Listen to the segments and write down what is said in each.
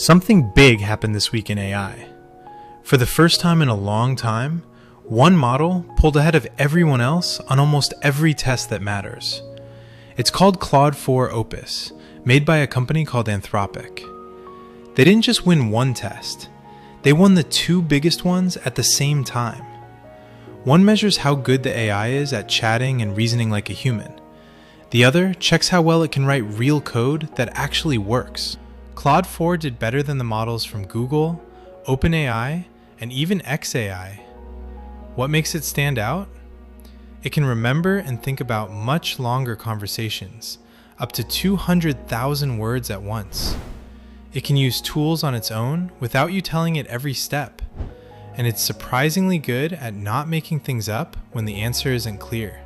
Something big happened this week in AI. For the first time in a long time, one model pulled ahead of everyone else on almost every test that matters. It's called Claude 4 Opus, made by a company called Anthropic. They didn't just win one test, they won the two biggest ones at the same time. One measures how good the AI is at chatting and reasoning like a human. The other checks how well it can write real code that actually works. Claude 4 did better than the models from Google, OpenAI, and even xAI. What makes it stand out? It can remember and think about much longer conversations, up to 200,000 words at once. It can use tools on its own without you telling it every step. And it's surprisingly good at not making things up when the answer isn't clear.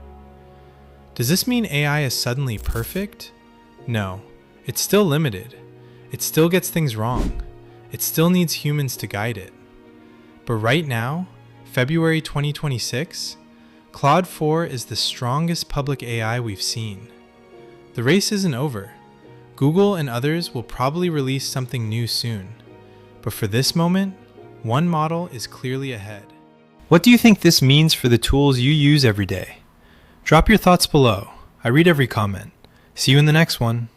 Does this mean AI is suddenly perfect? No, it's still limited. It still gets things wrong. It still needs humans to guide it. But right now, February 2026, Claude 4 is the strongest public AI we've seen. The race isn't over. Google and others will probably release something new soon. But for this moment, one model is clearly ahead. What do you think this means for the tools you use every day? Drop your thoughts below. I read every comment. See you in the next one.